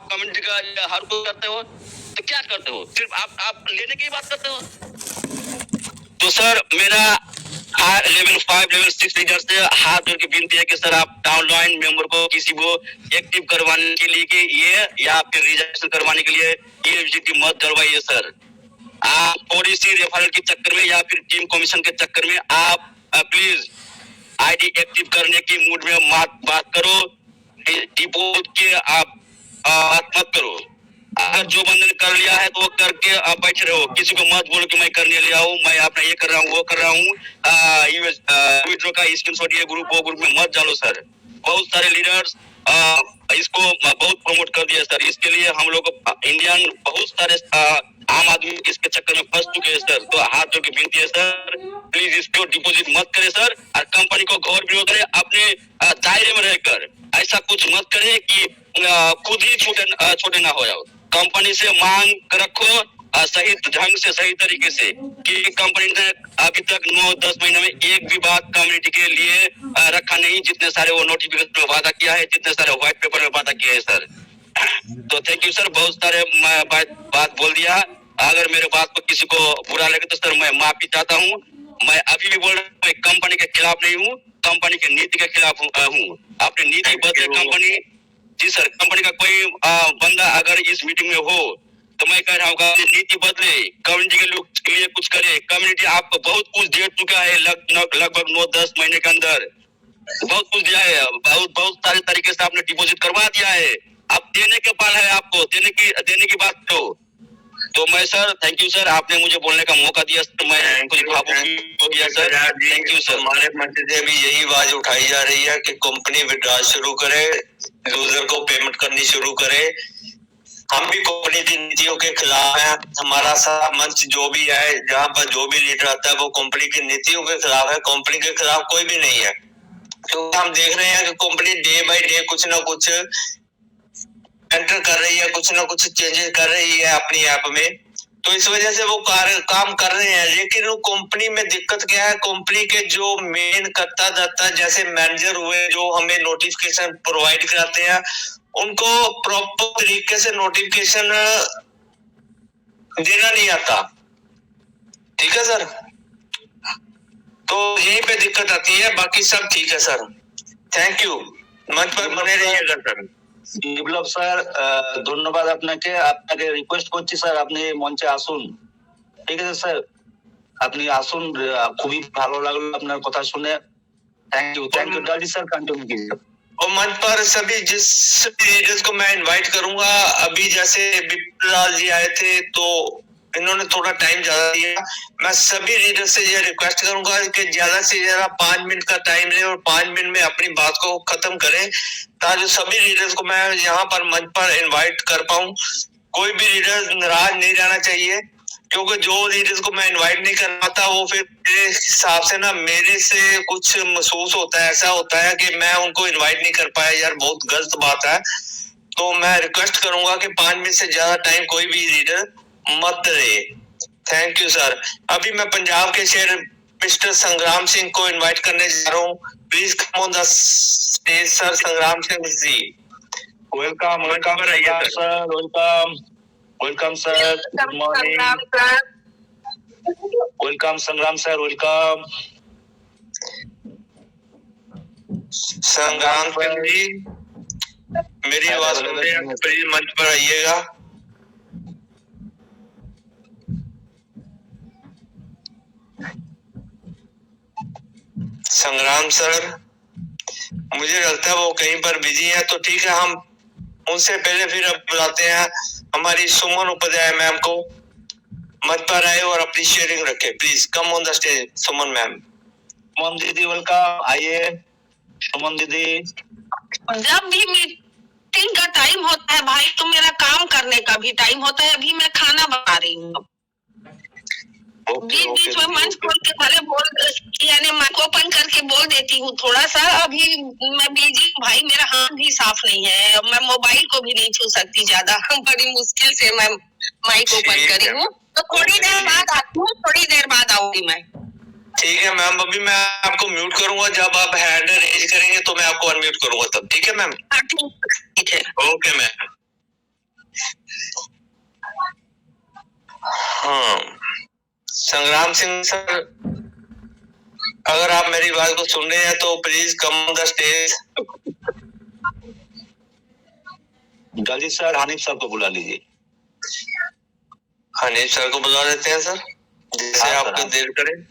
Community का हर कोई करते हो, तो क्या करते हो? सिर्फ आप लेने की बात करते हो। तो सर मेरा लेवल 5 लेवल 6 लीडर से हाथ जोड़ के विनती है कि सर आप डाउनलाइन मेंबर को किसी को एक्टिव करवाने के लिए कि ये या फिर रिजर्वेशन करवाने के लिए ये एलिजिबिलिटी मत डलवाइए सर। आप पॉलिसी रेफरल के चक्कर में या फिर टीम कमीशन के चक्कर में आप प्लीज आईडी एक्टिव करने की मूड में बात करो, डिपोट के आप बात मत करो। अगर जो बंदे ने कर लिया है तो वो करके आप बैठे रहो, किसी को मत बोलो कि मैं करने लिया हूँ, मैं अपना ये कर रहा हूँ वो कर रहा हूँ। विड्रॉ का स्क्रीनशॉट ये ग्रुप वो ग्रुप में मत डालो सर। बहुत सारे लीडर्स इसको बहुत प्रमोट कर दिया सर। इसके लिए हम लोग इंडियन बहुत सारे आम आदमी इसके चक्कर में फंस चुके हैं सर। तो हाथ जोड़ के विनती है सर, प्लीज इसको डिपॉजिट मत करे सर, और कंपनी को गौर विरोध करे, अपने दायरे में रहकर ऐसा कुछ मत करे कि खुद ही छोटे ना हो जाओ। कंपनी से मांग रखो सही ढंग से, सही तरीके से, कि कंपनी ने अभी तक 9-10 महीने में एक भी बात कम्युनिटी के लिए रखा नहीं, जितने सारे वो नोटिफिकेशन में वादा किया है, जितने सारे व्हाइट पेपर में वादा किया है सर। तो थैंक यू सर, बहुत सारे बात बोल दिया। अगर मेरे बात को किसी को बुरा लगे तो सर मैं माफी चाहता हूँ। मैं अभी भी बोल रहा हूँ, मैं कंपनी के खिलाफ नहीं हूँ, कंपनी की नीति के खिलाफ हूँ। अपनी नीति बदले कंपनी। जी सर, कंपनी का कोई बंदा अगर इस मीटिंग में हो तो मैं कह रहा हूँ नीति बदले, कम्युनिटी के लोग के लिए कुछ करे। कम्युनिटी आपको बहुत कुछ दे चुका है, लगभग 9-10 महीने के अंदर बहुत कुछ दिया है, बहुत सारे तरीके से आपने डिपॉजिट करवा दिया है। अब देने के पाल है आपको, देने की बात तो मैं सर थैंक यू सर, आपने मुझे बोलने का मौका दिया सर, मैं कुछ भावुक हो गया सर। Thank you sir. हमारे मंच से भी यही आवाज उठाई जा रही है कि कंपनी विड्रॉ शुरू करे, यूजर को पेमेंट करनी शुरू करे। हम भी कंपनी की नीतियों के खिलाफ हैं। हमारा सारा मंच जो भी है, जहाँ पर जो भी लीडर आता है वो कंपनी की नीतियों के खिलाफ है, कंपनी के खिलाफ कोई भी नहीं है। क्योंकि हम देख रहे हैं कि कंपनी डे बाय डे कुछ ना कुछ एंटर कर रही है, कुछ ना कुछ चेंजेस कर रही है अपनी ऐप में। तो इस वजह से वो काम कर रहे हैं। लेकिन वो कंपनी में दिक्कत क्या है, कंपनी के जो मेन करता धरता जैसे मैनेजर हुए, जो हमें नोटिफिकेशन प्रोवाइड कराते हैं, उनको प्रॉपर तरीके से नोटिफिकेशन देना नहीं आता। ठीक है सर, तो यहीं पे दिक्कत आती है, बाकी सब ठीक है सर। थैंक यू, मंच पर बने रहिएगा सर। বিপ্লব স্যার, ধন্যবাদ আপনাকে। আপনাকে রিকোয়েস্ট করছি স্যার, আপনি মঞ্চে আসুন। ঠিক আছে স্যার, আপনি আসুন, খুবই ভালো লাগলো আপনার কথা শুনে। Thank you Dolly sir, continue कीजिए। और मंच पर सभी जिस लीडर्स को मैं इनवाइट करूंगा, अभी जैसे विप्लाल जी आए थे तो इन्होंने थोड़ा टाइम ज्यादा दिया। मैं सभी लीडर से ये रिक्वेस्ट करूंगा कि ज्यादा से ज्यादा 5 मिनट का टाइम लें और 5 मिनट में अपनी बात को खत्म करें, ताकि सभी लीडर्स को मैं यहाँ पर मंच पर इनवाइट कर पाऊं। कोई भी लीडर नाराज नहीं रहना चाहिए, क्योंकि जो लीडर्स को मैं इनवाइट नहीं कर पाता वो फिर मेरे हिसाब से ना मेरे से कुछ महसूस होता है, ऐसा होता है कि मैं उनको इनवाइट नहीं कर पाया, यार बहुत गलत बात है। तो मैं रिक्वेस्ट करूंगा कि 5 मिनट से ज्यादा टाइम कोई भी लीडर मत दे। Thank you sir. अभी मैं पंजाब के शेर मिस्टर संग्राम सिंह को इनवाइट करने जा रहा हूँ। Please come on the stage sir, Sangram Singh ji. Welcome sir, welcome sir, good morning. Welcome Sangram sir, welcome. Sangram Singh जी, मेरी आवाज सुन रहे हैं? प्लीज मंच पर आइएगा। संग्राम सर, मुझे लगता है वो कहीं पर बिजी है, तो ठीक है, हम उनसे पहले फिर अब बुलाते हैं हमारी सुमन उपाध्याय मैम को। मंच पर आए और अपनी शेयरिंग रखे। Please come on the stage Suman ma'am. Suman दीदी वेलकम, आइए सुमन दीदी। जब भी मीटिंग का टाइम होता है भाई, तो मेरा काम करने का भी टाइम होता है। अभी मैं खाना बना रही हूँ, बीच बीच में मंच खोल के भले बोल, यानी माइक ओपन करके बोल देती हूँ थोड़ा सा। अभी मैं बिजी हूँ भाई, मेरा हाथ भी साफ नहीं है, मैं मोबाइल को भी नहीं छू सकती ज्यादा, बड़ी मुश्किल से मैं माइक ओपन करी हूँ। तो थोड़ी देर बाद आती हूँ, थोड़ी देर बाद आऊंगी मैं। ठीक है मैम, अभी मैं आपको म्यूट करूंगा, जब आप हैंड रेज करेंगे तो मैं आपको अनम्यूट करूंगा तब। ठीक है मैम? ठीक है, ओके मैम। संग्राम सिंह सर, अगर आप मेरी बात को सुन रहे हैं तो please come on the stage. जल्दी सर हानिफ सर को बुला लीजिए। हनीफ सर को बुला लेते हैं सर, जिससे आपको देर करें।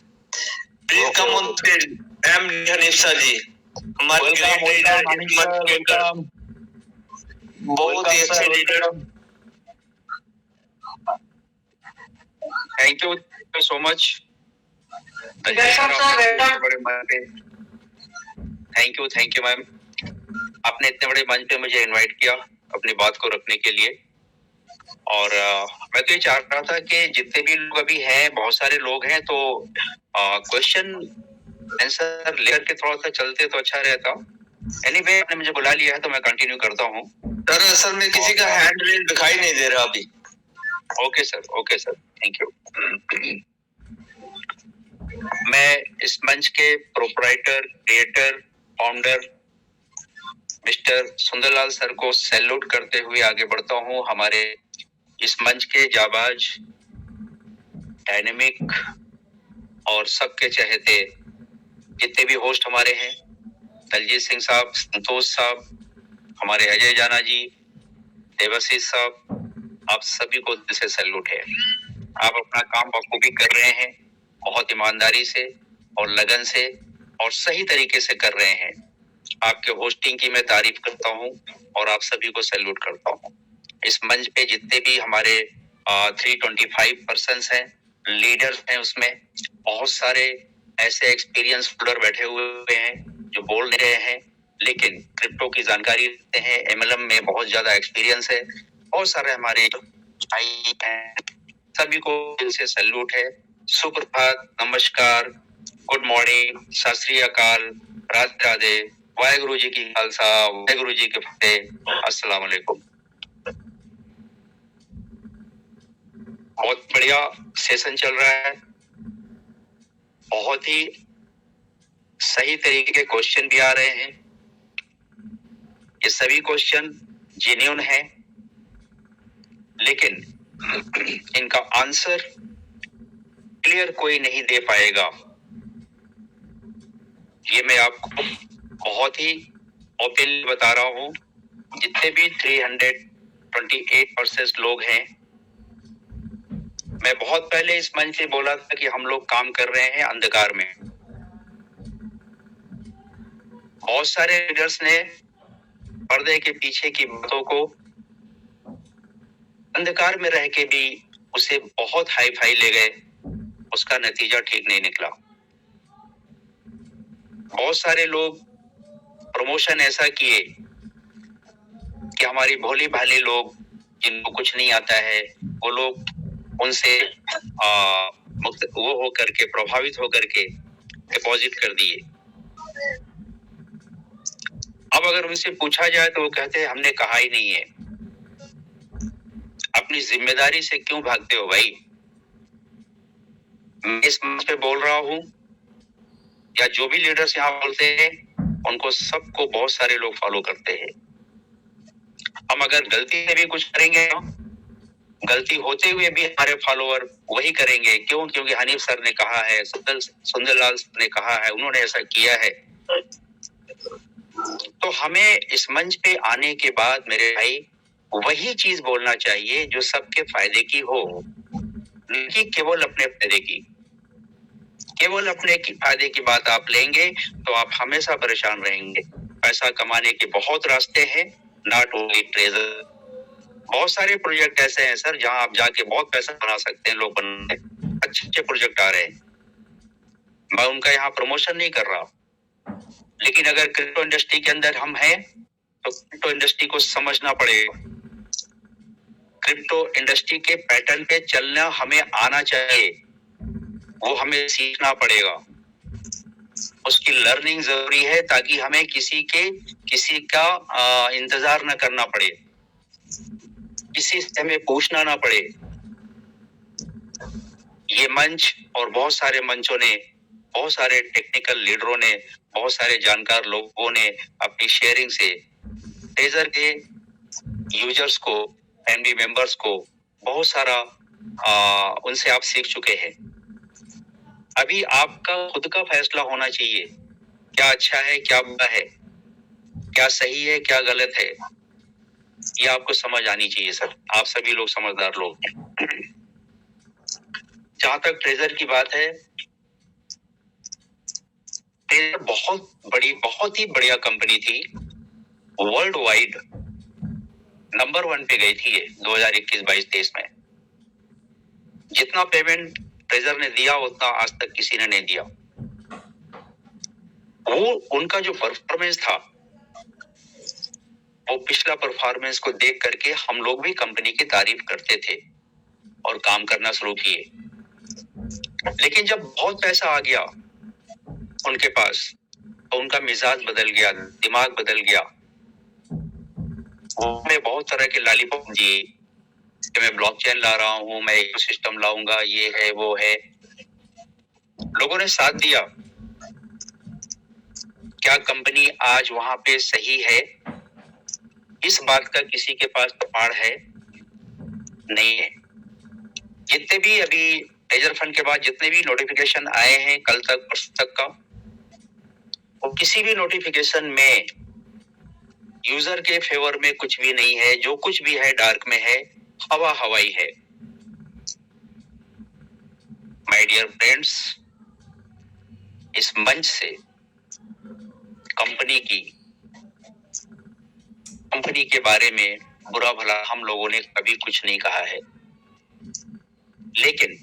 Please come on stage M Hanif sir ji, हमारे ग्रेट लीडर, बहुत ही अच्छे लीडर। Thank you so much. Thank you ma'am, आपने इतने बड़े मंच पे मुझे इनवाइट किया अपनी बात को रखने के लिए। और मैं तो ये चाह रहा था कि जितने भी लोग अभी हैं, बहुत सारे लोग हैं, तो क्वेश्चन आंसर लेकर के थोड़ा सा चलते तो अच्छा रहता। एनीवे, आपने मुझे बुला लिया है तो मैं कंटिन्यू करता हूँ। सर असल में किसी का हैंड रेज दिखाई नहीं दे रहा अभी। Okay sir, thank you. मैं इस मंच के proprietor, creator, founder mister Sundarlal sir को सैल्यूट करते हुए आगे बढ़ता हूँ। हमारे इस मंच के जाबाज, डायनेमिक और सबके चहेते जितने भी होस्ट हमारे हैं, दलजीत सिंह साहब, संतोष साहब, हमारे अजय जाना जी, देवाशीष साहब, आप सभी को दिल से सैल्यूट है। आप अपना काम बखूबी कर रहे हैं, बहुत ईमानदारी से और लगन से और सही तरीके से कर रहे हैं। आपके होस्टिंग की मैं तारीफ करता हूं और आप सभी को सैल्यूट करता हूं। इस मंच पे जितने भी हमारे 325 पर्सन्स हैं, लीडर्स हैं, उसमें बहुत सारे ऐसे एक्सपीरियंस होल्डर बैठे हुए हैं जो बोल नहीं रहे हैं लेकिन क्रिप्टो की जानकारी रखते हैं, एमएलएम में बहुत ज्यादा एक्सपीरियंस है। बहुत सारे हमारे भाई हैं, सभी को दिल से सैल्यूट है। सुप्रभात, नमस्कार, गुड मॉर्निंग, सत श्री अकाल, राधे राधे, वाहेगुरु जी की खालसा, वाहेगुरु जी की फतेह, अस्सलाम वालेकुम। बहुत बढ़िया सेशन चल रहा है, बहुत ही सही तरीके के क्वेश्चन भी आ रहे हैं। ये सभी क्वेश्चन जेन्युइन है, लेकिन इनका आंसर क्लियर कोई नहीं दे पाएगा। ये मैं आपको बहुत ही ओपनली बता रहा हूं। जितने भी 328% लोग हैं, मैं बहुत पहले इस मंच से बोला था कि हम लोग काम कर रहे हैं अंधकार में। बहुत सारे लीडर्स ने पर्दे के पीछे की बातों को अंधकार में रह के भी उसे बहुत हाई फाई ले गए, उसका नतीजा ठीक नहीं निकला। बहुत सारे लोग प्रमोशन ऐसा किए कि हमारी भोली भाली लोग जिनको कुछ नहीं आता है, वो लोग उनसे मुक्त वो होकर के, प्रभावित होकर के डिपॉजिट कर दिए। अब अगर उनसे पूछा जाए तो वो कहते हैं हमने कहा ही नहीं है। अपनी जिम्मेदारी से क्यों भागते हो भाई? मैं इस मंच पे बोल रहा हूं, या जो भी लीडर्स यहाँ बोलते हैं, उनको सबको बहुत सारे लोग फॉलो करते हैं। हम अगर गलती से भी कुछ करेंगे, गलती होते हुए भी हमारे फॉलोअर वही करेंगे। क्यों? क्योंकि हनीफ सर ने कहा है, सुंदरलाल सर ने कहा है, उन्होंने ऐसा किया है। तो हमें इस मंच पे आने के बाद मेरे भाई वही चीज बोलना चाहिए जो सबके फायदे की हो, नहीं कि केवल अपने फायदे की। केवल अपने फायदे की बात आप लेंगे तो आप हमेशा परेशान रहेंगे। पैसा कमाने के बहुत रास्ते हैं, नॉट ओनली ट्रेजर। बहुत सारे प्रोजेक्ट ऐसे हैं सर जहां आप जाके बहुत पैसा बना सकते हैं। लोग बना अच्छे अच्छे प्रोजेक्ट आ रहे हैं, मैं उनका यहाँ प्रमोशन नहीं कर रहा, लेकिन अगर क्रिप्टो इंडस्ट्री के अंदर हम हैं तो क्रिप्टो इंडस्ट्री को समझना पड़ेगा। क्रिप्टो इंडस्ट्री के पैटर्न पे चलना हमें आना चाहिए, वो हमें सीखना पड़ेगा। उसकी लर्निंग जरूरी है ताकि हमें किसी का इंतजार न करना पड़े, किसी से हमें पूछना ना पड़े। ये मंच और बहुत सारे मंचों ने, बहुत सारे टेक्निकल लीडरों ने, बहुत सारे जानकार लोगों ने अपनी शेयरिंग से ट्रेजर के यूजर्स को, फैमिली मेंबर्स को बहुत सारा उनसे आप सीख चुके हैं। अभी आपका खुद का फैसला होना चाहिए, क्या अच्छा है क्या बुरा है, क्या सही है क्या गलत है, ये आपको समझ आनी चाहिए सर। आप सभी लोग समझदार लोग हैं। जहां तक ट्रेजर की बात है, ट्रेजर बहुत ही बढ़िया कंपनी थी, वर्ल्ड वाइड नंबर 1 पे गई थी ये 2021-22-23 में। जितना पेमेंट ट्रेजर ने दिया उतना आज तक किसी ने नहीं दिया। वो उनका जो परफॉर्मेंस था, वो पिछला परफॉर्मेंस को देख करके हम लोग भी कंपनी की तारीफ करते थे और काम करना शुरू किए। लेकिन जब बहुत पैसा आ गया उनके पास, तो उनका मिजाज बदल गया, दिमाग बदल गया। उन्होंने बहुत तरह के लॉलीपॉप दिए कि मैं ब्लॉकचेन ला रहा हूं, मैं इकोसिस्टम लाऊंगा, ये है वो है। लोगों ने साथ दिया। क्या कंपनी आज वहां पे सही है? इस बात का किसी के पास प्रमाण है नहीं है। जितने भी अभी ट्रेजर फंड के बाद जितने भी नोटिफिकेशन आए हैं कल तक परसों तक का, वो किसी भी नोटिफिकेशन में यूजर के फेवर में कुछ भी नहीं है। जो कुछ भी है डार्क में है, हवाई है। माय डियर फ्रेंड्स, इस मंच से कंपनी के बारे में बुरा भला हम लोगों ने कभी कुछ नहीं कहा है, लेकिन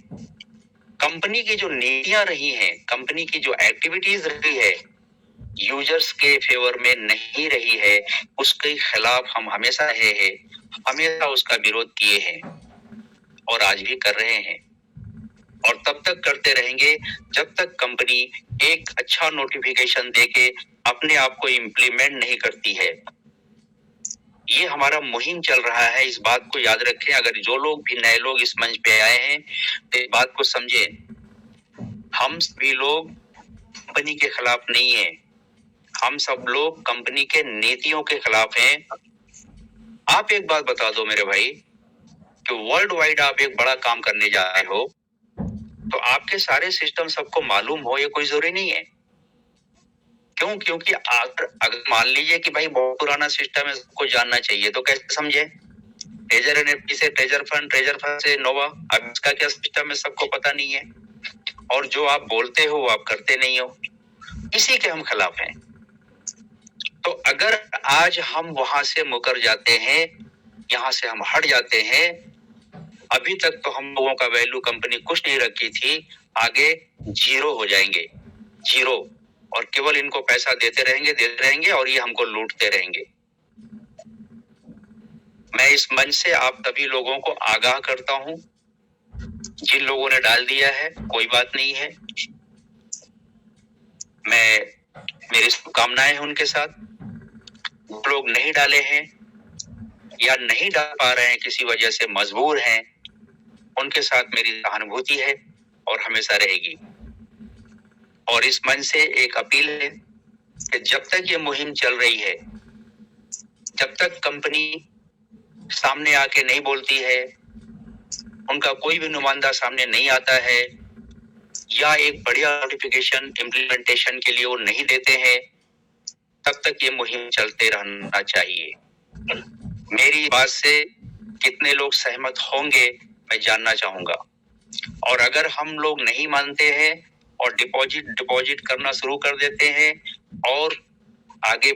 कंपनी की जो नीतियां रही हैं, कंपनी की जो एक्टिविटीज रही है, यूजर्स के फेवर में नहीं रही है, उसके खिलाफ हम हमेशा हमेशा उसका विरोध किए हैं और आज भी कर रहे हैं और तब तक करते रहेंगे जब तक कंपनी एक अच्छा नोटिफिकेशन देके अपने आप को इम्प्लीमेंट नहीं करती है। ये हमारा मुहिम चल रहा है, इस बात को याद रखें। अगर जो लोग भी नए लोग इस मंच पे आए हैं तो इस बात को समझें, हम सभी लोग कंपनी के खिलाफ नहीं है, हम सब लोग कंपनी के नीतियों के खिलाफ हैं। आप एक बात बता दो मेरे भाई, कि वर्ल्ड वाइड आप एक बड़ा काम करने जा रहे हो, तो आपके सारे सिस्टम सबको मालूम हो ये कोई जरूरी नहीं है। क्यों? क्योंकि अगर मान लीजिए कि भाई बहुत पुराना सिस्टम है, सबको जानना चाहिए, तो कैसे समझे? ट्रेजर एनएफटी से ट्रेजर फंड से नोवा, अब इसका क्या सिस्टम है सबको पता नहीं है, और जो आप बोलते हो वो आप करते नहीं हो, इसी के हम खिलाफ हैं। तो अगर आज हम वहां से मुकर जाते हैं, यहाँ से हम हट जाते हैं, अभी तक तो हम लोगों का वैल्यू कंपनी कुछ नहीं रखी थी, आगे जीरो हो जाएंगे, जीरो, और केवल इनको पैसा देते रहेंगे और ये हमको लूटते रहेंगे। मैं इस मंच से आप सभी लोगों को आगाह करता हूं, जिन लोगों ने डाल दिया है कोई बात नहीं है, मेरी शुभकामनाएं हैं उनके साथ। जो लोग नहीं डाले हैं या नहीं डाल पा रहे हैं, किसी वजह से मजबूर हैं, उनके साथ मेरी सहानुभूति है और हमेशा रहेगी। और इस मंच से एक अपील है कि जब तक ये मुहिम चल रही है, जब तक कंपनी सामने आके नहीं बोलती है, उनका कोई भी नुमाइंदा सामने नहीं आता है, या एक बढ़िया नोटिफिकेशन इम्प्लीमेंटेशन के लिए वो नहीं देते हैं, तब तक ये मुहिम चलते रहना चाहिए। मेरी बात से कितने लोग सहमत होंगे मैं जानना चाहूंगा। और अगर हम लोग नहीं मानते हैं और डिपॉजिट करना शुरू कर देते हैं और आगे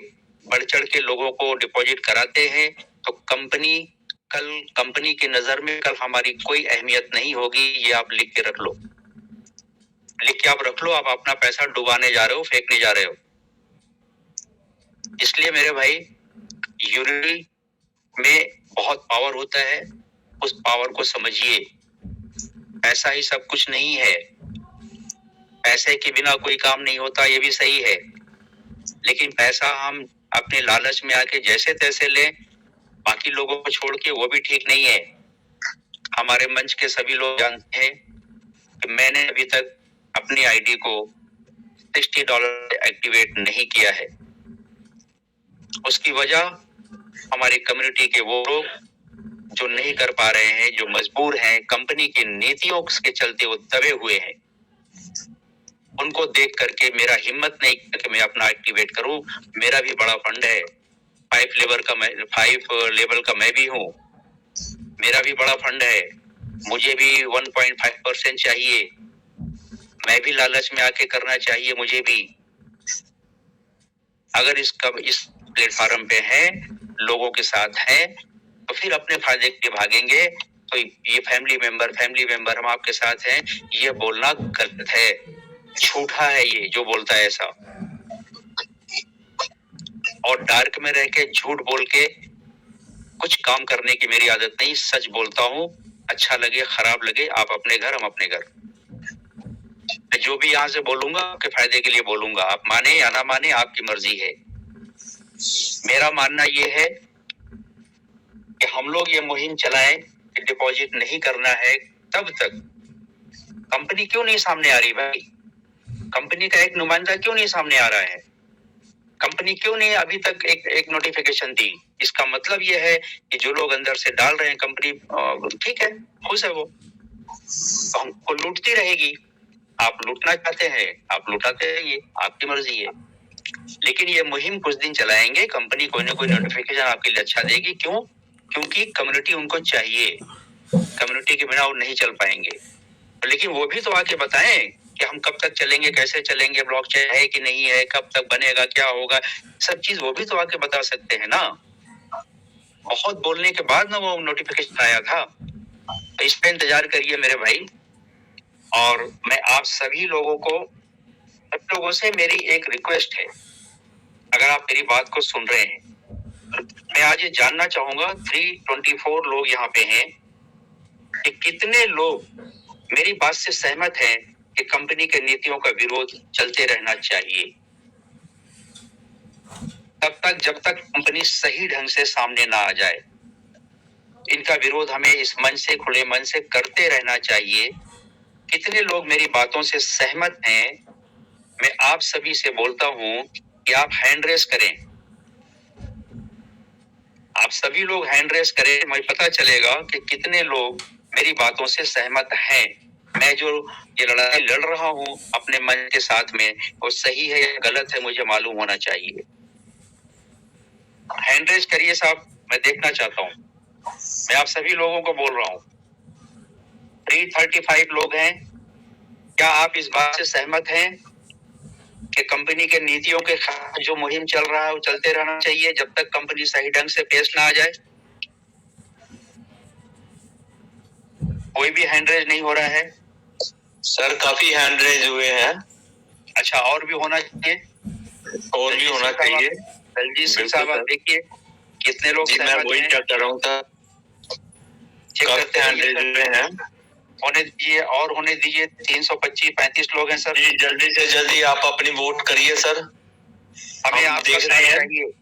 बढ़ चढ़ के लोगों को डिपॉजिट कराते हैं, तो कंपनी की नजर में कल हमारी कोई अहमियत नहीं होगी। ये आप लिख के रख लो, आप अपना पैसा डुबाने जा रहे हो, फेंकने जा रहे हो। इसलिए मेरे भाई, यूनिटी में बहुत पावर होता है, उस पावर को समझिए। पैसा ही सब कुछ नहीं है, पैसे के बिना कोई काम नहीं होता, ये भी सही है, लेकिन पैसा हम अपने लालच में आके जैसे तैसे लें, बाकी लोगों को छोड़ के, वो भी ठीक नहीं है। हमारे मंच के सभी लोग जानते हैं कि मैंने अभी तक अपनी आईडी को $60 एक्टिवेट नहीं किया है। उसकी वजह हमारी कम्युनिटी के वो लोग जो नहीं कर पा रहे हैं, जो मजबूर हैं, कंपनी की नीतियों के चलते वो दबे हुए हैं। उनको देख करके मेरा हिम्मत नहीं कि मैं अपना एक्टिवेट करूं। मेरा भी बड़ा फंड है, 5 लेवल का मैं भी हूं, मेरा भी बड़ा फंड है, मुझे भी 1.5% चाहिए, मैं भी लालच में आके करना चाहिए मुझे भी। अगर इस प्लेटफॉर्म पे है, लोगों के साथ है, तो फिर अपने फायदे के भागेंगे। तो ये फैमिली मेंबर हम आपके साथ हैं, ये बोलना गलत है, झूठा है ये जो बोलता है ऐसा। और डार्क में रह के झूठ बोल के कुछ काम करने की मेरी आदत नहीं, सच बोलता हूँ, अच्छा लगे खराब लगे, आप अपने घर हम अपने घर। जो भी यहाँ से बोलूंगा आपके फायदे के लिए बोलूंगा, आप माने या ना माने आपकी मर्जी है। मेरा मानना ये है कि हम लोग ये मुहिम चलाएं कि डिपॉजिट नहीं करना है तब तक। कंपनी क्यों नहीं सामने आ रही भाई? कंपनी का एक नुमाइंदा क्यों नहीं सामने आ रहा है? कंपनी क्यों नहीं अभी तक एक नोटिफिकेशन दी? इसका मतलब ये है कि जो लोग अंदर से डाल रहे हैं, कंपनी ठीक है, खुश है, वो हमको लूटती रहेगी। आप लूटना चाहते हैं, आप लुटाते रहिए, आपकी मर्जी है। लेकिन ये मुहिम कुछ दिन चलाएंगे, कंपनी कोई ना कोई नोटिफिकेशन आपके लिए अच्छा देगी। क्यों? क्योंकि कम्युनिटी उनको चाहिए, कम्युनिटी के बिना वो नहीं चल पाएंगे। लेकिन वो भी तो आके बताएं कि हम कब तक चलेंगे, कैसे चलेंगे, ब्लॉकचेन है कि नहीं है, कब तक बनेगा, क्या होगा, सब चीज वो भी तो आके बता सकते हैं ना। बहुत बोलने के बाद ना वो नोटिफिकेशन आया था, तो इस पे इंतजार करिए मेरे भाई। और मैं आप सभी लोगों से मेरी एक रिक्वेस्ट है, अगर आप मेरी बात को सुन रहे हैं, मैं आज ये जानना चाहूंगा 324 लोग यहाँ पे हैं कि कितने लोग मेरी बात से सहमत हैं कि कंपनी के नीतियों का विरोध चलते रहना चाहिए तब तक जब तक कंपनी सही ढंग से सामने ना आ जाए। इनका विरोध हमें इस मंच से, खुले मन से करते रहना चाहिए। कितने लोग मेरी बातों से सहमत हैं? मैं आप सभी से बोलता हूं कि आप हैंड रेस करें, आप सभी लोग हैंड रेस करें, मुझे पता चलेगा कि कितने लोग मेरी बातों से सहमत हैं। मैं जो ये लड़ाई लड़ रहा हूं अपने मन के साथ में, वो सही है या गलत है, मुझे मालूम होना चाहिए। हैंड रेस करिए साहब, मैं देखना चाहता हूं। मैं आप सभी लोगों को बोल रहा हूं, 335 लोग हैं। क्या आप इस बात से सहमत हैं कि कंपनी के नीतियों के खिलाफ जो मुहिम चल रहा है वो चलते रहना चाहिए जब तक कंपनी सही ढंग से पेश ना आ जाए? कोई भी हैंड रेज नहीं हो रहा है सर? काफी हैंड रेज हुए हैं। अच्छा, और भी होना चाहिए, और भी होना चाहिए। दलजीत सिंह साहब, आप देखिए कितने लोग मैं वही चेक कर रहा हूँ सर, काफी हैंड रेज हुए हैं। होने दीजिए, और होने दीजिए। 325-35 लोग हैं सर। जी, जल्दी से जल्दी आप अपनी वोट करिए सर। हमें आपका साथ चाहिए,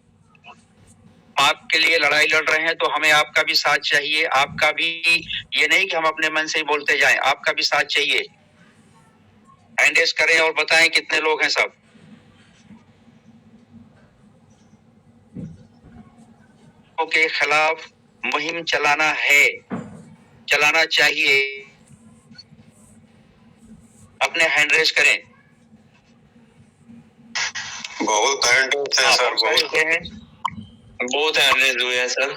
आपके लिए लड़ाई लड़ रहे हैं तो हमें आपका भी साथ चाहिए। आपका भी, ये नहीं कि हम अपने मन से ही बोलते जाएं, आपका भी साथ चाहिए। हैंड रेज करें और बताएं कितने लोग हैं सब। के खिलाफ मुहिम चलाना है, चलाना चाहिए। अपने हैंड रेज करें। बहुत हैंड रेज है सर, बहुत हैंड रेज हुए हैं सर।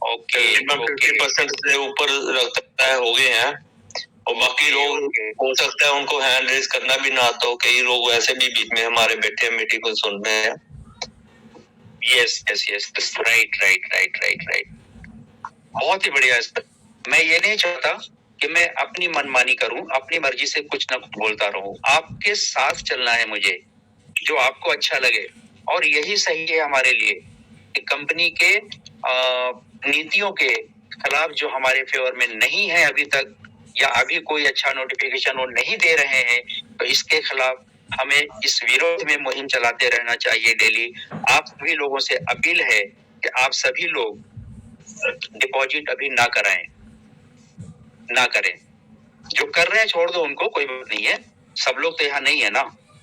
ओके, 50% से ऊपर लगता है हो गए हैं, और बाकी लोग हो सकता है उनको हैंड रेज करना भी ना आता हो। कई लोग वैसे भी बीच में हमारे बैठे मीटिंग को सुन रहे हैं। Yes, right. बहुत ही बढ़िया है। मैं ये नहीं चाहता कि मैं अपनी मनमानी करूं, अपनी मर्जी से कुछ ना कुछ बोलता रहूं। आपके साथ चलना है मुझे, जो आपको अच्छा लगे, और यही सही है हमारे लिए कि कंपनी के नीतियों के खिलाफ जो हमारे फेवर में नहीं है अभी तक, या अभी कोई अच्छा नोटिफिकेशन वो नहीं दे रहे हैं, तो इसके खिलाफ हमें इस विरोध में मुहिम चलाते रहना चाहिए डेली। आप सभी लोगों से अपील है कि आप सभी लोग डिपॉजिट अभी ना करें। जो कर रहे हैं छोड़ दो उनको, कोई बात नहीं है, सब लोग तो यहाँ नहीं है ना।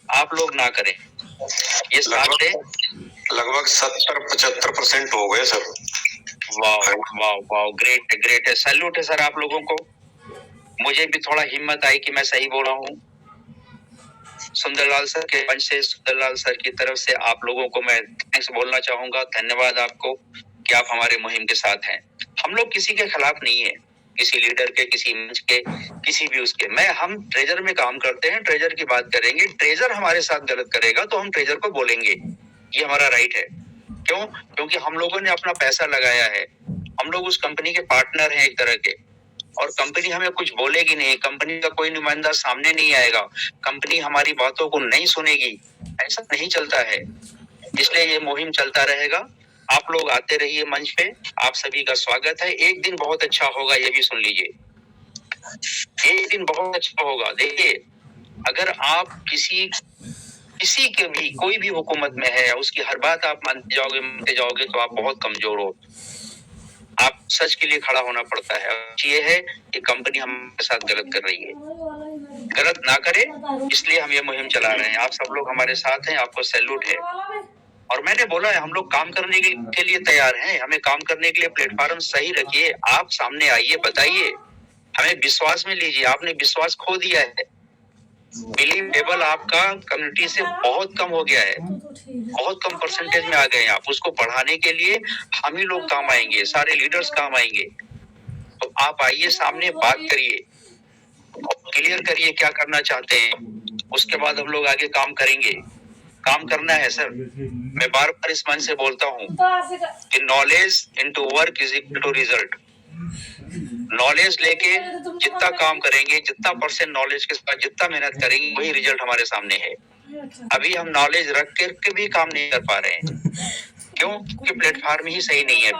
आप लोग ना करें। ये साथ है, लगभग 70-75% हो गए सर। वाह, ग्रेट है, सैल्यूट है सर आप लोगों को। मुझे भी थोड़ा हिम्मत आई कि मैं सही बोल रहा हूँ। सुंदरलाल सर के मंच से, सुंदरलाल सर की तरफ से आप लोगों को मैं थैंक्स बोलना चाहूंगा, धन्यवाद आपको कि आप हमारे मुहिम के साथ हैं। हम लोग किसी के खिलाफ नहीं है, किसी लीडर के, किसी मंच के, किसी भी उसके। हम ट्रेजर में काम करते हैं, ट्रेजर की बात करेंगे। ट्रेजर हमारे साथ गलत करेगा तो हम ट्रेजर को बोलेंगे, ये हमारा राइट है। क्यों? क्योंकि हम लोगों ने अपना पैसा लगाया है, हम लोग उस कंपनी के पार्टनर हैं एक तरह के, और कंपनी हमें कुछ बोलेगी नहीं, कंपनी का कोई नुमाइंदा सामने नहीं आएगा, कंपनी हमारी बातों को नहीं सुनेगी, ऐसा नहीं चलता है। इसलिए ये मुहिम चलता रहेगा। आप लोग आते रहिए मंच पे, आप सभी का स्वागत है। एक दिन बहुत अच्छा होगा, ये भी सुन लीजिए, एक दिन बहुत अच्छा होगा। देखिए, अगर आप किसी के भी, कोई भी हुकूमत में है, उसकी हर बात आप मानते जाओगे तो आप बहुत कमजोर हो। आप सच के लिए खड़ा होना पड़ता है। ये है कि कंपनी हमारे साथ गलत कर रही है, गलत ना करे, इसलिए हम ये मुहिम चला रहे हैं। आप सब लोग हमारे साथ हैं, आपको सैल्यूट है। और मैंने बोला है, हम लोग काम करने के लिए तैयार हैं। हमें काम करने के लिए प्लेटफॉर्म सही रखिए, आप सामने आइए, बताइए, हमें विश्वास में लीजिए। आपने विश्वास खो दिया है, बिलीव लेवल आपका कम्युनिटी से बहुत कम हो गया है, बहुत कम परसेंटेज में आ गए हैं आप। उसको बढ़ाने के लिए हम ही लोग काम आएंगे, सारे लीडर्स काम आएंगे। तो आप आइए, सामने बात करिए, क्लियर करिए क्या करना चाहते हैं, उसके बाद हम लोग आगे काम करेंगे। काम करना है सर। मैं बार बार इस मन से बोलता हूँ कि knowledge into work is equal to result. Knowledge लेके जितना काम करेंगे, जितना परसेंट नॉलेज के साथ जितना मेहनत करेंगे, वही रिजल्ट हमारे सामने है। अभी हम नॉलेज रख के भी काम नहीं कर पा रहे हैं। क्यों? क्योंकि प्लेटफॉर्म ही सही नहीं है।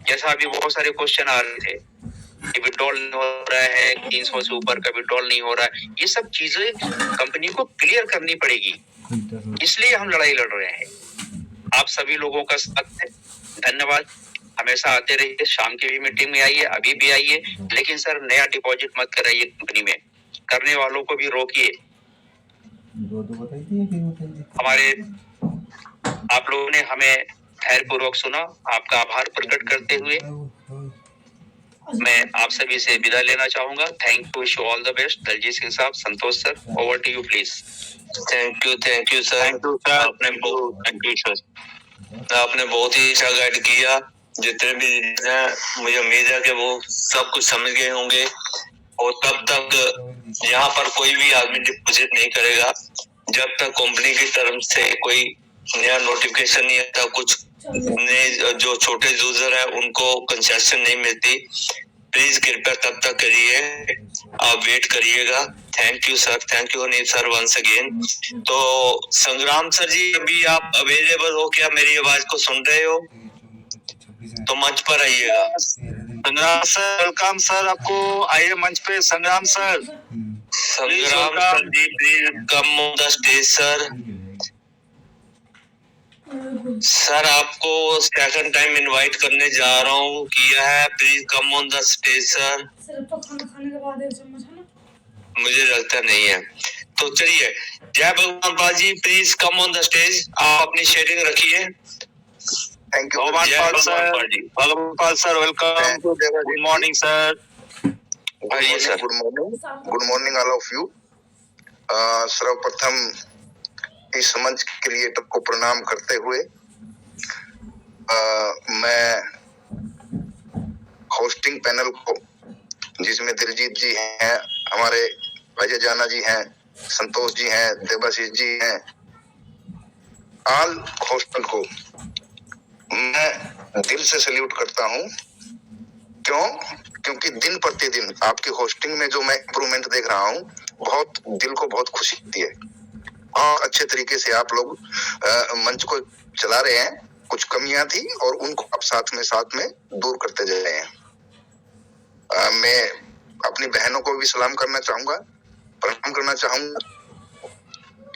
जैसा अभी बहुत सारे क्वेश्चन आ रहे थे कि विड्रॉल नहीं हो रहा है, 300 से ऊपर का विड्रॉल नहीं हो रहा है, ये सब चीजें कंपनी को क्लियर करनी पड़ेगी, इसलिए हम लड़ाई लड़ रहे हैं। आप सभी लोगों का साथ है, धन्यवाद। हमेशा आते रहिए, शाम की भी मीटिंग में आइए, अभी भी आइए, लेकिन सर नया डिपॉजिट मत कराइए कंपनी में, करने वालों को भी रोकिए। हमारे आप लोगों ने हमें धैर्यपूर्वक सुना, आपका आभार प्रकट करते हुए मैं आप सभी से विदा लेना चाहूंगा। Thank you, wish you all the best. Daljeet Singh साहब, Santosh sir, over to you please. Thank you sir. Thank you sir. आपने बहुत ही अच्छा गाइड किया। जितने भी हैं, मुझे उम्मीद है कि वो सब कुछ समझ गए होंगे। और तब तक यहाँ पर कोई भी आदमी डिपॉजिट नहीं करेगा जब तक कंपनी की तरफ से कोई नया नोटिफिकेशन नहीं आता, कुछ नए जो छोटे यूजर है उनको कंसेशन नहीं मिलती। प्लीज कृपया तब तक करिए, आप वेट करिएगा। Thank you sir, thank you Anil sir once again. तो संग्राम सर जी, अभी आप अवेलेबल हो क्या? मेरी आवाज को सुन रहे हो तो मंच पर आइएगा। संग्राम सर, वेलकम सर, आपको आइए मंच पे। Sangram sir, Sangram sir ji, please come on the stage sir. Sir, आपको सेकंड टाइम इनवाइट करने जा रहा हूँ, किया है, please come on the stage sir. मुझे लगता नहीं है, तो चलिए। जय Bhagwan Baji, please come on the stage. आप अपनी शेयरिंग रखिए। Thank you Bhagwan Pal sir, welcome. Good morning sir. आइए sir. Good morning all of you. सर्वप्रथम इस मंच के लिए सबको प्रणाम करते हुए मैं होस्टिंग पैनल को, जिसमें दिलजीत जी हैं, हमारे अजय जाना जी हैं, संतोष जी हैं, देवाशीष जी हैं, ऑल होस्टल को मैं दिल से सैल्यूट करता हूं। क्यों? क्योंकि दिन प्रतिदिन आपकी होस्टिंग में जो मैं इम्प्रूवमेंट देख रहा हूं, बहुत दिल को बहुत खुशी होती है। और अच्छे तरीके से आप लोग मंच को चला रहे हैं। कुछ कमियां थी और उनको आप साथ में दूर करते जा रहे हैं। मैं अपनी बहनों को भी सलाम करना चाहूंगा, प्रणाम करना चाहूंगा,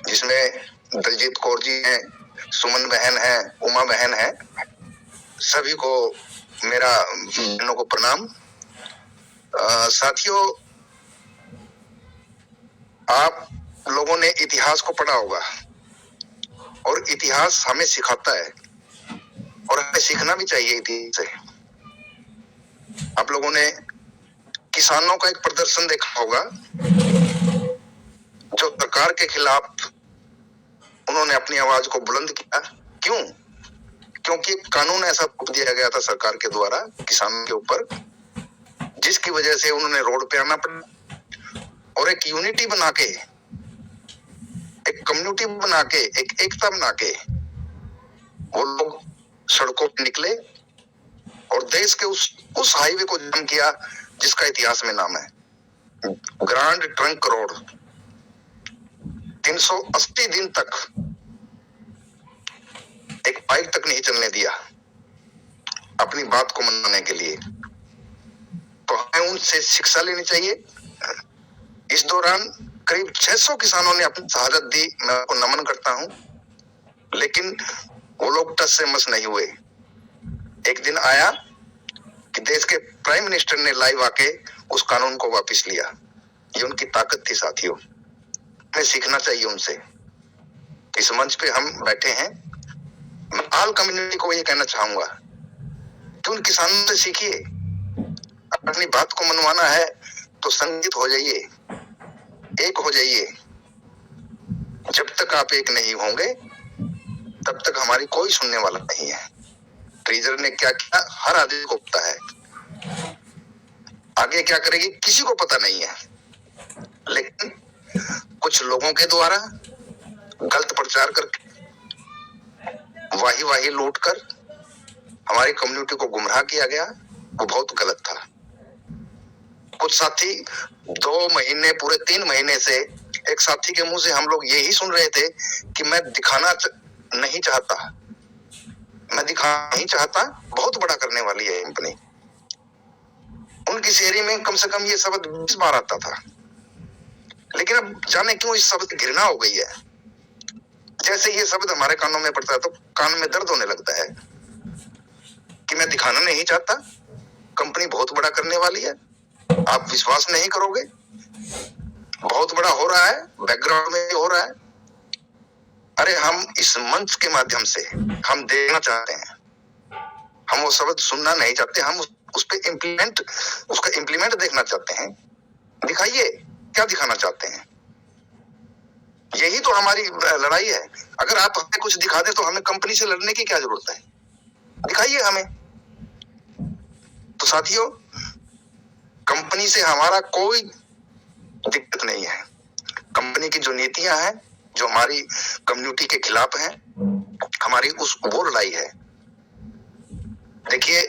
जिसमें दलजीत कौर जी हैं, सुमन बहन है, उमा बहन है। सभी को मेरा बहनों को प्रणाम। साथियों, आप लोगों ने इतिहास को पढ़ा होगा और इतिहास हमें सिखाता है और हमें सीखना भी चाहिए इतिहास से। आप लोगों ने किसानों का एक प्रदर्शन देखा होगा जो सरकार के खिलाफ उन्होंने अपनी आवाज को बुलंद किया। क्यों? क्योंकि कानून ऐसा थोप दिया गया था सरकार के द्वारा किसानों के ऊपर, जिसकी वजह से उन्होंने रोड पे आना पड़ा और एक यूनिटी बना के, एक कम्युनिटी बना के, एक एकता बना के वो लोग सड़कों पर निकले और देश के उस हाईवे को जाम किया जिसका इतिहास में नाम है ग्रांड ट्रंक रोड। 380 दिन तक एक बाइक तक नहीं चलने दिया अपनी बात को मनाने के लिए। तो हमें उनसे शिक्षा लेनी चाहिए। इस दौरान करीब 600 किसानों ने अपनी शहादत दी, मैं उनको नमन करता हूं, लेकिन वो लोग टस से मस नहीं हुए। एक दिन आया कि देश के प्राइम मिनिस्टर ने लाइव आके उस कानून को वापस लिया। ये उनकी ताकत थी साथियों, हमें सीखना चाहिए उनसे। इस मंच पे हम बैठे हैं, मैं ऑल कम्युनिटी को ये कहना चाहूंगा कि उन किसानों से सीखिए। अपनी बात को मनवाना है तो संगठित हो जाइए, एक हो जाइए। जब तक आप एक नहीं होंगे तब तक हमारी कोई सुनने वाला नहीं है। ट्रेजर ने क्या किया हर आदमी को पता है, आगे क्या करेगी किसी को पता नहीं है, लेकिन कुछ लोगों के द्वारा गलत प्रचार करके, वाही लूट कर हमारी कम्युनिटी को गुमराह किया गया, वो बहुत गलत था। कुछ साथी 2 महीने, पूरे 3 महीने से एक साथी के मुंह से हम लोग यही सुन रहे थे कि मैं दिखाना नहीं चाहता, मैं दिखाना नहीं चाहता, बहुत बड़ा करने वाली है कंपनी। उनकी शेरी में कम से कम ये शब्द 20 बार आता था, लेकिन अब जाने क्यों इस शब्द की घृणा हो गई है। जैसे ये शब्द हमारे कानों में पड़ता है तो कान में दर्द होने लगता है कि मैं दिखाना नहीं चाहता, कंपनी बहुत बड़ा करने वाली है। आप विश्वास नहीं करोगे, बहुत बड़ा हो रहा है, बैकग्राउंड में हो रहा है। अरे हम इस मंच के माध्यम से हम देखना चाहते हैं, हम वो शब्द सुनना नहीं चाहते, हम उस पे उसका इम्प्लीमेंट देखना चाहते हैं। दिखाइए क्या दिखाना चाहते हैं, यही तो हमारी लड़ाई है। अगर आप हमें कुछ दिखा दे तो हमें कंपनी से लड़ने की क्या जरूरत है, दिखाइए हमें। तो साथियों, कंपनी से हमारा कोई दिक्कत नहीं है। कंपनी की जो नीतियां हैं, जो हमारी कम्युनिटी के खिलाफ हैं, हमारी वो लड़ाई है। देखिए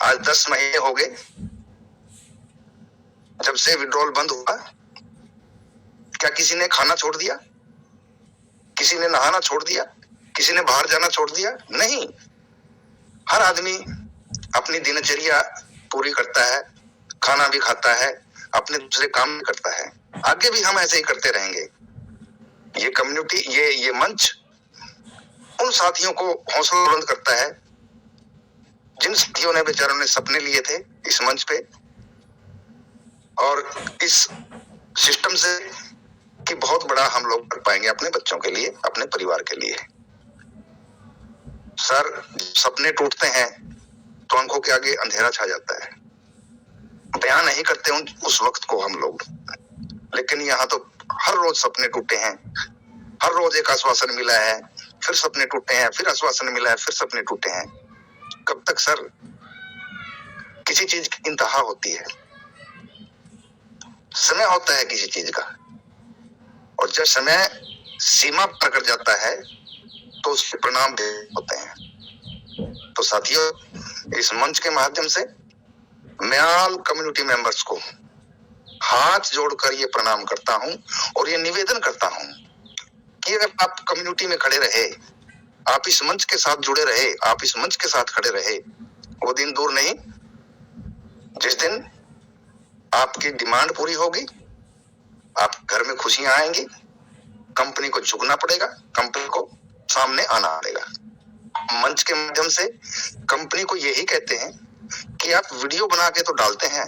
आज 10 महीने हो गए जब से विड्रॉल बंद हुआ। क्या किसी ने खाना छोड़ दिया, किसी ने नहाना छोड़ दिया, किसी ने बाहर जाना छोड़ दिया? नहीं, हर आदमी अपनी दिनचर्या पूरी करता है, खाना भी खाता है, अपने दूसरे काम भी करता है। आगे भी हम ऐसे ही करते रहेंगे। ये कम्युनिटी, ये मंच उन साथियों को हौसला बुलंद करता है जिन साथियों ने बेचारों ने सपने लिए थे इस मंच पे और इस सिस्टम से कि बहुत बड़ा हम लोग कर पाएंगे अपने बच्चों के लिए, अपने परिवार के लिए। सर, सपने टूटते हैं तो आंखों के आगे अंधेरा छा जाता है। बयान नहीं करते उस वक्त को हम लोग, लेकिन यहाँ तो हर रोज सपने टूटे हैं, हर रोज एक आश्वासन मिला है, फिर सपने टूटे हैं, फिर आश्वासन मिला है, फिर सपने टूटे हैं। कब तक सर? किसी चीज की इंतहा होती है, समय होता है किसी चीज का, और जब समय सीमा पार कर जाता है तो उसके परिणाम भी होते हैं। तो साथियों, इस मंच के माध्यम से मैं ऑल कम्युनिटी मेंबर्स को हाथ जोड़कर ये प्रणाम करता हूं और ये निवेदन करता हूं कि अगर आप कम्युनिटी में खड़े रहे, आप इस मंच के साथ जुड़े रहे, आप इस मंच के साथ खड़े रहे, वो दिन दूर नहीं जिस दिन आपकी डिमांड पूरी होगी, आप घर में खुशियां आएंगी, कंपनी को झुकना पड़ेगा, कंपनी को सामने आना पड़ेगा। मंच के माध्यम से कंपनी को यही कहते हैं कि आप वीडियो बना के तो डालते हैं,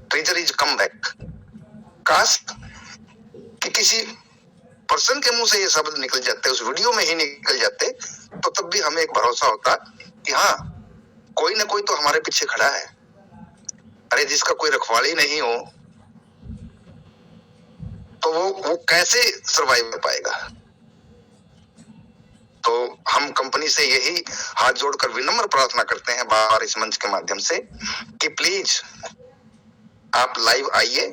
ट्रेजर इज कम बैक। काश कि किसी पर्सन के मुंह से ये शब्द निकल जाते, उस वीडियो में ही निकल जाते, तो तब भी हमें एक भरोसा होता कि हाँ, कोई ना कोई तो हमारे पीछे खड़ा है। अरे जिसका कोई रखवाली नहीं हो, तो वो कैसे सरवाइव कर पाएगा? तो हम कंपनी से यही हाथ जोड़कर विनम्र प्रार्थना करते हैं बार इस मंच के माध्यम से कि प्लीज आप लाइव आइए।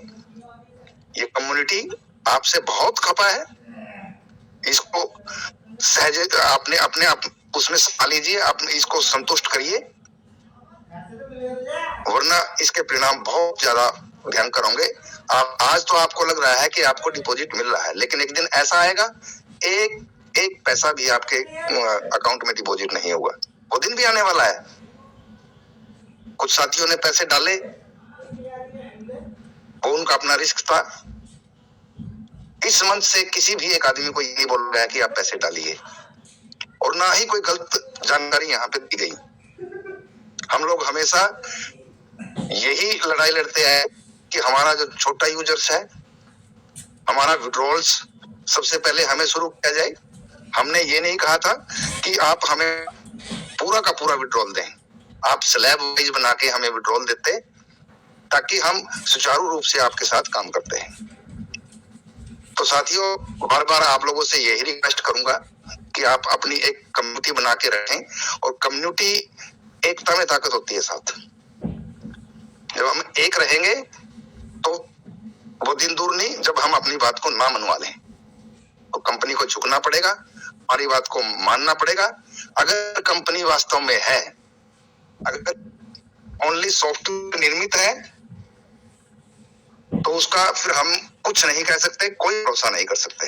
ये कम्युनिटी आपसे बहुत खपा है, इसको सहज आपने अपने आप उसमें समा लीजिए, आप इसको संतुष्ट करिए, वरना इसके परिणाम बहुत ज्यादा भयंकर होंगे। आज तो आपको लग रहा है कि आपको डिपॉजिट मिल रहा है, लेकिन एक दिन ऐसा आएगा एक पैसा भी आपके अकाउंट में डिपॉजिट नहीं होगा। वो दिन भी आने वाला है। कुछ साथियों ने पैसे डाले, वो उनका अपना रिस्क था। इस मंच से किसी भी एक आदमी को ये नहीं बोल रहा है कि आप पैसे डालिए, और ना ही कोई गलत जानकारी यहाँ पे दी गई। हम लोग हमेशा यही लड़ाई लड़ते हैं कि हमारा जो छोटा यूजर्स है, हमारा विड्रॉल्स सबसे पहले हमें शुरू किया जाए। हमने ये नहीं कहा था कि आप हमें पूरा का पूरा विड्रॉल दें, आप स्लैब वाइज बना के हमें विड्रॉल देते, ताकि हम सुचारू रूप से आपके साथ काम करते हैं। तो साथियों, बार बार आप लोगों से यही रिक्वेस्ट करूंगा कि आप अपनी एक कम्युनिटी बना के रखें, और कम्युनिटी एकता में ताकत होती है। साथ जब हम एक रहेंगे तो वो दिन दूर नहीं जब हम अपनी बात को ना मनवा लें। तो कंपनी को झुकना पड़ेगा, हमारी बात को मानना पड़ेगा। अगर कंपनी वास्तव में है, अगर ओनली सॉफ्टवेयर निर्मित है, तो उसका फिर हम कुछ नहीं कह सकते, कोई भरोसा नहीं कर सकते।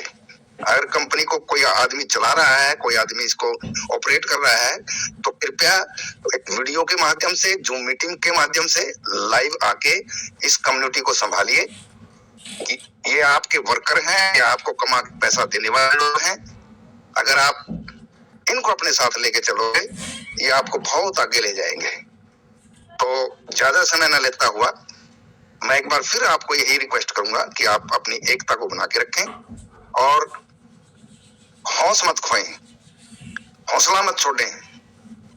अगर कंपनी को कोई आदमी चला रहा है, कोई आदमी इसको ऑपरेट कर रहा है, तो कृपया एक वीडियो के माध्यम से, जूम मीटिंग के माध्यम से लाइव आके इस कम्युनिटी को संभालिए कि ये आपके वर्कर हैं या आपको कमा के पैसा देने वाले लोग हैं। अगर आप इनको अपने साथ लेके चलोगे, ये आपको बहुत आगे ले जाएंगे। तो ज्यादा समय न लेता हुआ मैं एक बार फिर आपको यही रिक्वेस्ट करूंगा कि आप अपनी एकता को बना के रखें और हौसला मत खोएं, हौसला मत छोड़ें,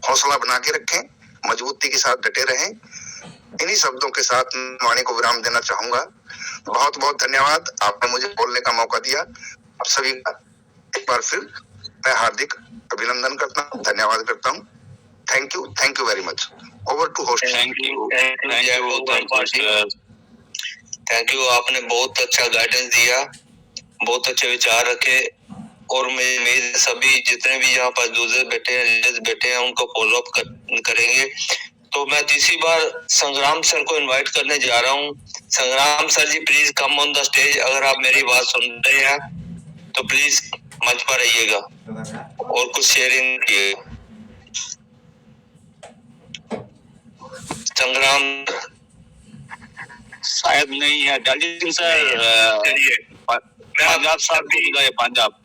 हौसला बना के रखें, मजबूती के साथ डटे रहें। इन्हीं शब्दों के साथ वाणी को विराम देना चाहूंगा। बहुत बहुत धन्यवाद, आपने मुझे बोलने का मौका दिया। आप सभी का एक बार फिर मैं हार्दिक अभिनंदन करता हूँ, धन्यवाद करता हूँ। Thank you very much. Over to host. Thank you, आपने बहुत अच्छा गाइडेंस दिया, बहुत अच्छे विचार रखे, और मैं सभी जितने भी यहाँ पर यूजर बैठे हैं, लीडर्स बैठे हैं, उनको फॉलो अप करेंगे। तो मैं तीसरी बार संग्राम सर को इनवाइट करने जा रहा हूँ। Sangram sir ji, please come on the stage. अगर आप मेरी बात सुन रहे हैं तो प्लीज मंच पर आइएगा और कुछ शेयरिंग किए। संग्राम शायद नहीं है, दलजीत सर पंजाब साहब भी गए, पंजाब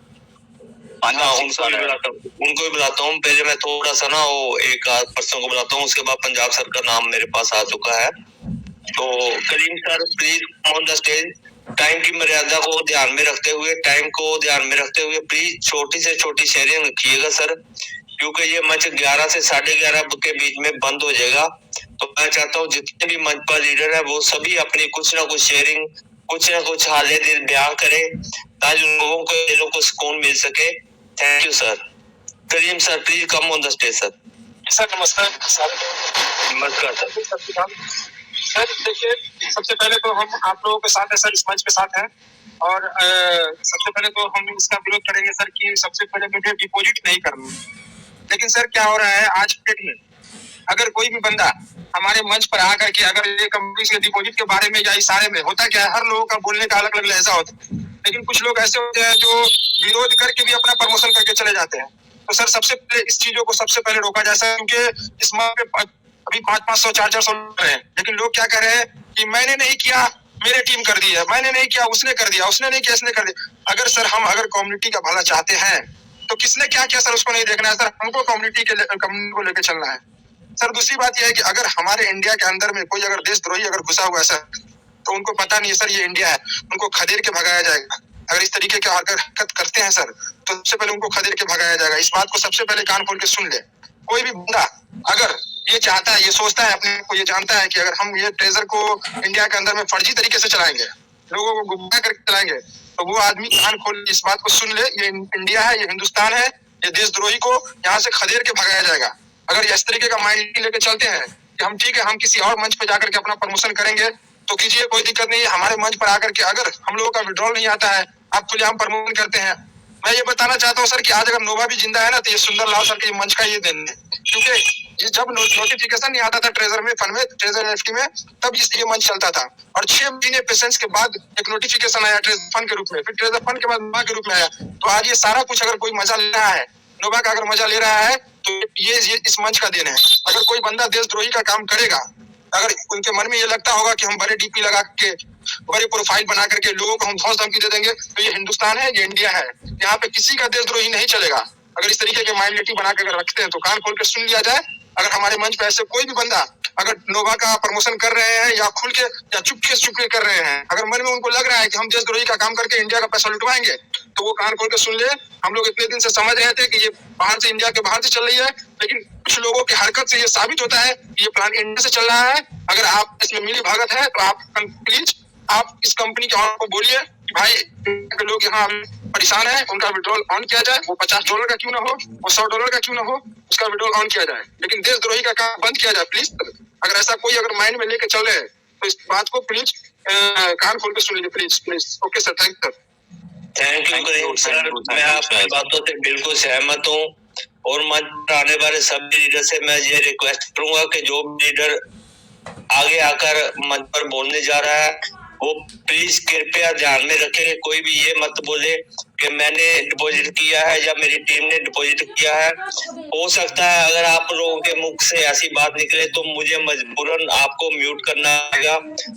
उनको भी बुलाता हूँ। पहले मैं थोड़ा सा ना वो एक आध पर्सन को बुलाता हूँ, उसके बाद पंजाब सर का नाम मेरे पास आ चुका है। तो Karim sir, please on the stage. Time की मर्यादा को ध्यान में रखते हुए प्लीज छोटी से छोटी शेयरिंग रखिएगा सर, क्योंकि ये मंच 11 से 11:30 के बीच में बंद हो जाएगा। तो मैं चाहता हूँ जितने भी मंच पर लीडर है वो सभी अपनी कुछ ना कुछ शेयरिंग, कुछ ना कुछ हाले दिल बयां करें, ताकि लोगों को सुकून मिल सके। Thank you sir. Karim sir, please come on the stage sir. Sir नमस्कार सर। नमस्कार सर। सर देखिए, सबसे पहले तो हम आप लोगों के साथ है सर, इस मंच के साथ हैं, और सबसे पहले तो हम इसका विरोध करेंगे सर कि सबसे पहले मुझे डिपॉजिट नहीं करना। लेकिन सर क्या हो रहा है आज के डेट में, अगर कोई भी बंदा हमारे मंच पर आकर के अगर ये कंपनी के डिपॉजिट के बारे में या इशारे में, होता क्या है, हर लोगों का बोलने का अलग अलग लहजा होता है, लेकिन कुछ लोग ऐसे होते हैं जो विरोध करके भी अपना प्रमोशन करके चले जाते हैं। तो सर सबसे पहले इस चीजों को सबसे पहले रोका जाए सर, क्योंकि इस मंच पे अभी 500, 400 लोग हैं, लेकिन लोग क्या कर रहे हैं कि मैंने नहीं किया, मेरे टीम कर दी है, मैंने नहीं किया, उसने कर दिया, उसने नहीं किया, इसने कर दिया। अगर सर हम अगर कम्युनिटी का भला चाहते हैं तो किसने क्या किया सर उसको नहीं देखना है सर, हमको कम्युनिटी को लेकर चलना है सर। दूसरी बात यह है कि अगर हमारे इंडिया के अंदर में कोई अगर देशद्रोही अगर घुसा हुआ है सर, तो उनको पता नहीं है सर ये इंडिया है, उनको खदेड़ के भगाया जाएगा। अगर इस तरीके की हरकत करते हैं सर, तो सबसे पहले उनको खदेड़ के भगाया जाएगा। इस बात को सबसे पहले कान खोल के सुन ले। कोई भी बंदा अगर ये चाहता है, ये सोचता है, अपने को ये जानता है कि अगर हम ये ट्रेजर को इंडिया के अंदर में फर्जी तरीके से चलाएंगे, लोगों को गुमराह करके चलाएंगे, तो वो आदमी कान खोल इस बात को सुन ले, ये इंडिया है, ये हिंदुस्तान है, ये देशद्रोही को यहाँ से खदेड़ के भगाया जाएगा। अगर इस तरीके का माइंड लेके चलते हैं कि हम ठीक है, हम किसी और मंच पे जाकर के अपना प्रमोशन करेंगे तो कीजिए, कोई दिक्कत नहीं है। हमारे मंच पर आकर के अगर हम लोगों का विड्रॉल नहीं आता है, आप खुलेआम प्रमोशन करते हैं। मैं ये बताना चाहता हूँ सर कि आज अगर नोवा भी जिंदा है ना, तो ये सुंदरलाल सर के मंच का ये देन है, क्योंकि जब नोटिफिकेशन नहीं आता था ट्रेजर में, फंड में, ट्रेजर एनएफटी में, तब ये मंच चलता था। और 6 महीने पेशेंस के बाद एक नोटिफिकेशन आया ट्रेजर फंड के रूप में, फिर ट्रेजर फंड के बाद नोवा के रूप में आया। तो आज ये सारा कुछ अगर कोई मजा ले रहा है, नोवा का अगर मजा ले रहा है, तो ये इस मंच का देन है। अगर कोई बंदा देशद्रोही का काम करेगा, अगर उनके मन में ये लगता होगा कि हम बड़े डीपी लगा के, बड़े प्रोफाइल बना करके लोगों को हम धौंस धमकी दे देंगे, तो ये हिंदुस्तान है, ये इंडिया है, यहाँ पे किसी का देशद्रोही नहीं चलेगा। अगर इस तरीके के माइंडलिटी बना के अगर रखते हैं तो कान खोल के सुन लिया जाए। अगर हमारे मंच पे ऐसे कोई भी बंदा अगर नोवा का प्रमोशन कर रहे हैं या खुल के या चुपके कर रहे हैं, अगर मन में उनको लग रहा है कि हम देशद्रोही का काम करके इंडिया का पैसा लुटवाएंगे, तो वो कान खोल के सुन ले। हम लोग इतने दिन से समझ रहे थे कि ये बाहर से, इंडिया के बाहर से चल रही है, लेकिन कुछ लोगों की हरकत से ये साबित होता है कि ये प्लान इंडिया से चल रहा है। अगर आप इसमें मिली भगत है तो आप प्लीज आप इस कंपनी के ऑनर को बोलिए कि भाई के लोग यहाँ परेशान है, उनका विड्रॉल ऑन किया जाए। वो $50 का क्यों ना हो, वो $100 का क्यों ना हो, उसका विड्रॉल ऑन किया जाए, लेकिन देशद्रोही का काम बंद किया जाए प्लीज। अगर ऐसा कोई अगर माइंड में लेके चल रहे हैं तो इस बात को प्लीज कान खोल के सुन लीजिए please please. Okay sir, thank you sir. मैं आपकी बातों से बिल्कुल सहमत हूँ और मंच पर आने वाले सभी लीडर से मैं ये रिक्वेस्ट करूंगा कि जो भी लीडर आगे आकर मंच पर बोलने जा रहा है वो प्लीज कृपया ध्यान में रखें, कोई भी ये मत बोले कि मैंने डिपॉजिट किया है या मेरी टीम ने डिपॉजिट किया है। हो सकता है अगर आप लोगों के मुख से ऐसी बात निकले तो मुझे मजबूरन आपको म्यूट करना पड़ेगा,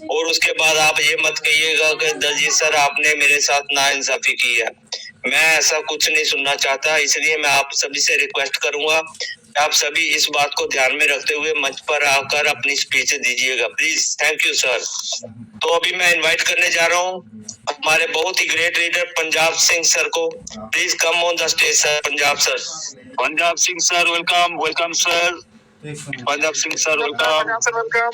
और उसके बाद आप ये मत कहिएगा कि दलजीत सर आपने मेरे साथ नाइंसाफी की है। मैं ऐसा कुछ नहीं सुनना चाहता, इसलिए मैं आप सभी से रिक्वेस्ट करूंगा आप सभी इस बात को ध्यान में रखते हुए मंच पर आकर अपनी स्पीच दीजिएगा प्लीज। Thank you sir. तो अभी मैं इनवाइट करने जा रहा हूँ हमारे बहुत ही great leader Punjab Singh sir को। Please come on the stage sir. Punjab Singh sir welcome. Welcome sir. Punjab Singh sir welcome.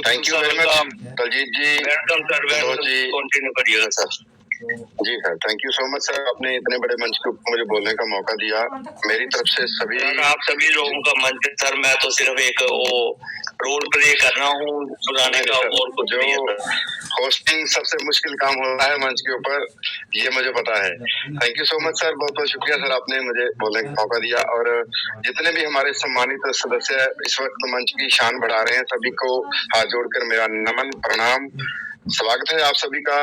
Thank you very much Daljeet ji. Welcome sir, welcome ji, continue करिएगा sir. Ji sir, thank you so much sir, आपने इतने बड़े मंच के ऊपर मुझे बोलने का मौका दिया। मेरी तरफ से सभी आप सभी लोगों का मंच है सर, मैं तो सिर्फ एक वो रोल प्ले कर रहा हूँ सुनाने का, और कुछ नहीं है सर। होस्टिंग सबसे मुश्किल काम होता है मंच के ऊपर, ये मुझे पता है। Thank you so much sir, बहुत बहुत शुक्रिया सर, आपने मुझे बोलने का मौका दिया। और जितने भी हमारे सम्मानित सदस्य इस वक्त मंच की शान बढ़ा रहे हैं, सभी को हाथ जोड़कर मेरा नमन प्रणाम, स्वागत है आप सभी का।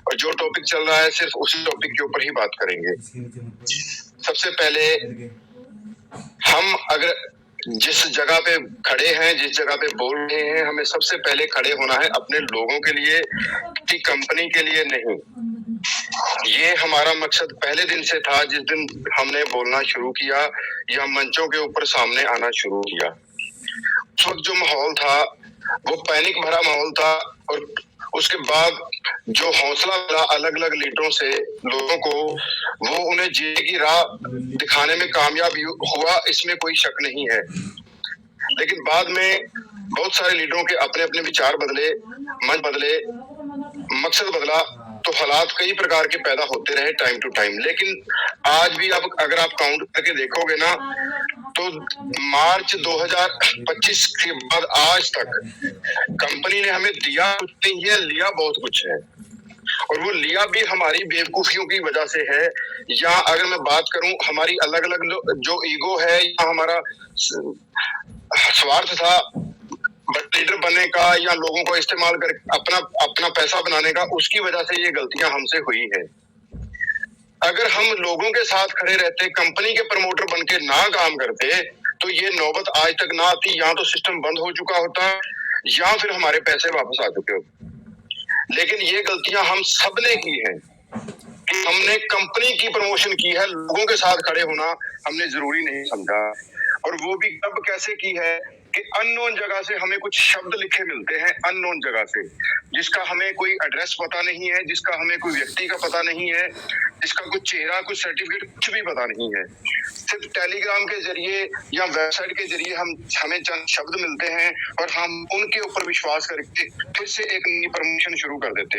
और जो टॉपिक चल रहा है सिर्फ उसी टॉपिक के ऊपर ही बात करेंगे। सबसे पहले हम अगर जिस जगह पे खड़े हैं, जिस जगह पे बोल रहे हैं, हमें सबसे पहले खड़े होना है अपने लोगों के लिए, कि कंपनी के लिए नहीं। ये हमारा मकसद पहले दिन से था, जिस दिन हमने बोलना शुरू किया या मंचों के ऊपर सामने आना शुरू किया। उस वक्त जो माहौल था वो पैनिक भरा माहौल था, और उसके बाद जो हौसला मिला अलग अलग लीडरों से लोगों को, वो उन्हें जीने की राह दिखाने में कामयाब हुआ, इसमें कोई शक नहीं है। लेकिन बाद में बहुत सारे लीडरों के अपने अपने विचार बदले, मंच बदले, मकसद बदला, तो हालात कई प्रकार के पैदा होते रहे टाइम टू टाइम। लेकिन आज भी अब अगर आप काउंट करके देखोगे ना, तो मार्च 2025 के बाद आज तक कंपनी ने हमें दिया कुछ नहीं है, लिया बहुत कुछ है। और वो लिया भी हमारी बेवकूफियों की वजह से है, या अगर मैं बात करूं हमारी अलग अलग जो ईगो है या हमारा स्वार्थ था लीडर बनने का या लोगों को इस्तेमाल कर अपना पैसा बनाने का, उसकी वजह से ये गलतियां हमसे हुई है। अगर हम लोगों के साथ खड़े रहते, कंपनी के प्रमोटर बन के ना काम करते, तो ये नौबत आज तक ना आती। या तो सिस्टम बंद हो चुका होता या फिर हमारे पैसे वापस आ चुके होते। लेकिन ये गलतियां हम सबने की है कि हमने कंपनी की प्रमोशन की है, लोगों के साथ खड़े होना हमने जरूरी नहीं समझा। और वो भी कब कैसे की है कि अननोन जगह से हमें कुछ शब्द लिखे मिलते हैं, अननोन जगह से, जिसका हमें कोई एड्रेस पता नहीं है, जिसका हमें कोई व्यक्ति का पता नहीं है, जिसका कुछ चेहरा, कुछ सर्टिफिकेट, कुछ भी पता नहीं है। सिर्फ टेलीग्राम के जरिए या वेबसाइट के जरिए हमें चंद शब्द मिलते हैं और हम उनके ऊपर विश्वास करके फिर से एक नई प्रमोशन शुरू कर देते हैं।